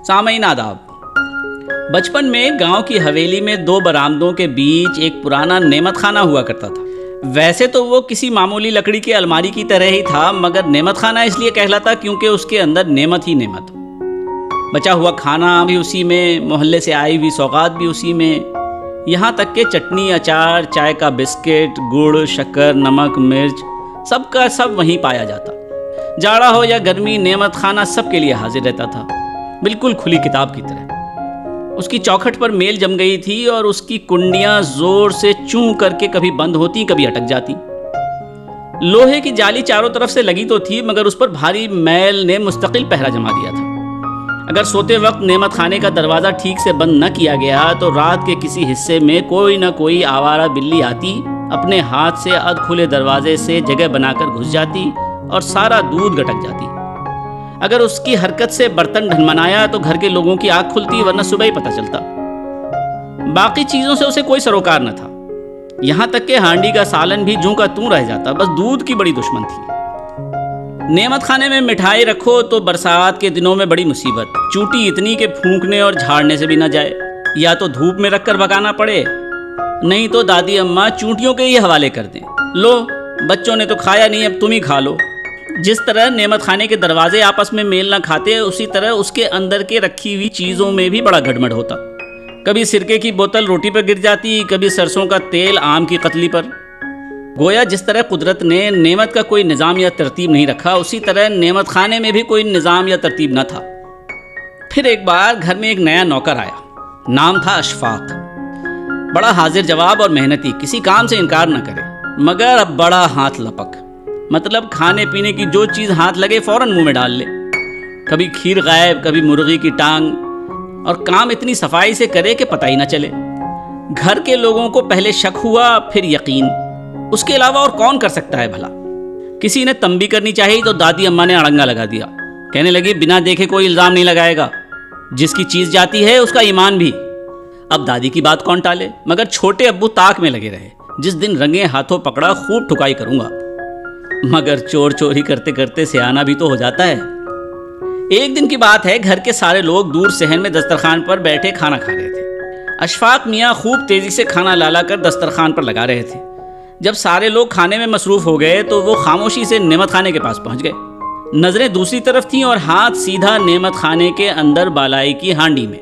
سامعین آداب۔ بچپن میں گاؤں کی حویلی میں 2 برآمدوں کے بیچ ایک پرانا نعمت خانہ ہوا کرتا تھا۔ ویسے تو وہ کسی معمولی لکڑی کی الماری کی طرح ہی تھا، مگر نعمت خانہ اس لیے کہلاتا کیونکہ اس کے اندر نعمت ہی نعمت، بچا ہوا کھانا بھی اسی میں، محلے سے آئی ہوئی سوغات بھی اسی میں، یہاں تک کہ چٹنی، اچار، چائے کا بسکٹ، گڑ، شکر، نمک، مرچ، سب کا سب وہیں پایا جاتا۔ جاڑا ہو یا گرمی، نعمت خانہ سب کے لیے حاضر رہتا تھا، بالکل کھلی کتاب کی طرح۔ اس کی چوکھٹ پر میل جم گئی تھی اور اس کی کنڈیاں زور سے چوں کر کے کبھی بند ہوتی کبھی اٹک جاتی۔ لوہے کی جالی چاروں طرف سے لگی تو تھی، مگر اس پر بھاری میل نے مستقل پہرا جما دیا تھا۔ اگر سوتے وقت نعمت خانے کا دروازہ ٹھیک سے بند نہ کیا گیا تو رات کے کسی حصے میں کوئی نہ کوئی آوارہ بلی آتی، اپنے ہاتھ سے ادھ کھلے دروازے سے جگہ بنا کر گھس جاتی اور سارا دودھ گٹک جاتی۔ اگر اس کی حرکت سے برتن ڈھنمنایا تو گھر کے لوگوں کی آنکھ کھلتی، ورنہ صبح ہی پتہ چلتا۔ باقی چیزوں سے اسے کوئی سروکار نہ تھا، یہاں تک کہ ہانڈی کا سالن بھی جوں کا توں رہ جاتا، بس دودھ کی بڑی دشمن تھی۔ نعمت خانے میں مٹھائی رکھو تو برسات کے دنوں میں بڑی مصیبت، چوٹی اتنی کہ پھونکنے اور جھاڑنے سے بھی نہ جائے، یا تو دھوپ میں رکھ کر پکانا پڑے، نہیں تو دادی اماں چونٹیوں کے ہی حوالے کر دیں، لو بچوں نے تو کھایا نہیں، اب تم ہی کھا لو۔ جس طرح نعمت خانے کے دروازے آپس میں میل نہ کھاتے، اسی طرح اس کے اندر کے رکھی ہوئی چیزوں میں بھی بڑا گڑبڑ ہوتا۔ کبھی سرکے کی بوتل روٹی پر گر جاتی، کبھی سرسوں کا تیل آم کی قتلی پر۔ گویا جس طرح قدرت نے نعمت کا کوئی نظام یا ترتیب نہیں رکھا، اسی طرح نعمت خانے میں بھی کوئی نظام یا ترتیب نہ تھا۔ پھر ایک بار گھر میں ایک نیا نوکر آیا، نام تھا اشفاق۔ بڑا حاضر جواب اور محنتی، کسی کام سے انکار نہ کرے، مگر اب بڑا ہاتھ لپک، مطلب کھانے پینے کی جو چیز ہاتھ لگے فوراً منہ میں ڈال لے۔ کبھی کھیر غائب، کبھی مرغی کی ٹانگ، اور کام اتنی صفائی سے کرے کہ پتہ ہی نہ چلے۔ گھر کے لوگوں کو پہلے شک ہوا، پھر یقین، اس کے علاوہ اور کون کر سکتا ہے بھلا؟ کسی نے تنبیہ کرنی چاہی تو دادی اماں نے اڑنگا لگا دیا، کہنے لگی بنا دیکھے کوئی الزام نہیں لگائے گا، جس کی چیز جاتی ہے اس کا ایمان بھی۔ اب دادی کی بات کون ٹالے، مگر چھوٹے ابو طاق میں لگے رہے، جس دن رنگے ہاتھوں پکڑا خوب ٹھکائی کروں گا۔ مگر چور چوری کرتے کرتے سیانہ بھی تو ہو جاتا ہے۔ ایک دن کی بات ہے، گھر کے سارے لوگ دور صحن میں دسترخوان پر بیٹھے کھانا کھا رہے تھے۔ اشفاق میاں خوب تیزی سے کھانا لالا کر دسترخوان پر لگا رہے تھے۔ جب سارے لوگ کھانے میں مصروف ہو گئے تو وہ خاموشی سے نعمت خانے کے پاس پہنچ گئے۔ نظریں دوسری طرف تھیں اور ہاتھ سیدھا نعمت خانے کے اندر بالائی کی ہانڈی میں۔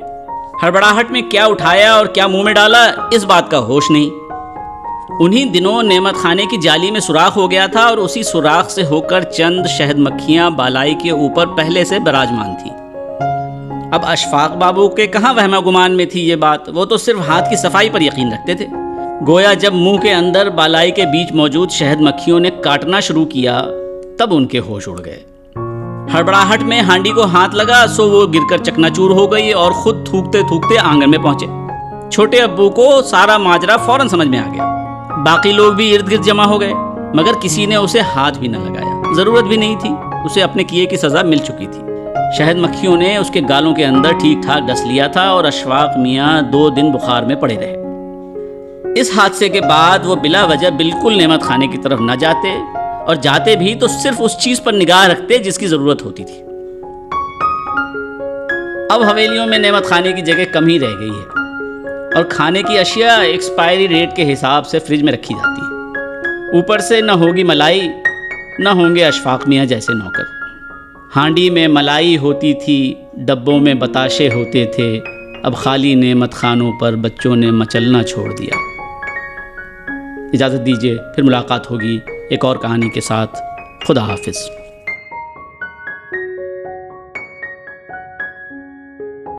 ہڑبڑاہٹ میں کیا اٹھایا اور کیا منہ میں ڈالا، اس بات کا ہوش نہیں۔ انہی دنوں نعمت خانے کی جالی میں سوراخ ہو گیا تھا اور اسی سوراخ سے ہو کر چند شہد مکھیاں بالائی کے اوپر پہلے سے براجمان تھیں۔ اب اشفاق بابو کے کہاں وہمہ گمان میں تھی یہ بات، وہ تو صرف ہاتھ کی صفائی پر یقین رکھتے تھے۔ گویا جب منہ کے اندر بالائی کے بیچ موجود شہد مکھیوں نے کاٹنا شروع کیا تب ان کے ہوش اڑ گئے۔ ہڑبڑاہٹ میں ہانڈی کو ہاتھ لگا سو وہ گر کر چکنا چور ہو گئی اور خود تھوکتے تھوکتے آنگن میں پہنچے۔ چھوٹے ابو کو سارا ماجرا فوراً سمجھ میں آ گیا۔ باقی لوگ بھی ارد گرد جمع ہو گئے، مگر کسی نے اسے ہاتھ بھی نہ لگایا، ضرورت بھی نہیں تھی، اسے اپنے کیے کی سزا مل چکی تھی۔ شہد مکھیوں نے اس کے گالوں کے اندر ٹھیک ٹھاک ڈس لیا تھا اور اشفاق میاں 2 دن بخار میں پڑے رہے۔ اس حادثے کے بعد وہ بلا وجہ بالکل نعمت خانے کی طرف نہ جاتے، اور جاتے بھی تو صرف اس چیز پر نگاہ رکھتے جس کی ضرورت ہوتی تھی۔ اب حویلیوں میں نعمت خانے کی جگہ کم ہی رہ گئی ہے، اور کھانے کی اشیاء ایکسپائری ڈیٹ کے حساب سے فریج میں رکھی جاتی ہے۔ اوپر سے نہ ہوگی ملائی، نہ ہوں گے اشفاق میاں جیسے نوکر۔ ہانڈی میں ملائی ہوتی تھی، ڈبوں میں بتاشے ہوتے تھے، اب خالی نعمت خانوں پر بچوں نے مچلنا چھوڑ دیا۔ اجازت دیجیے، پھر ملاقات ہوگی ایک اور کہانی کے ساتھ۔ خدا حافظ۔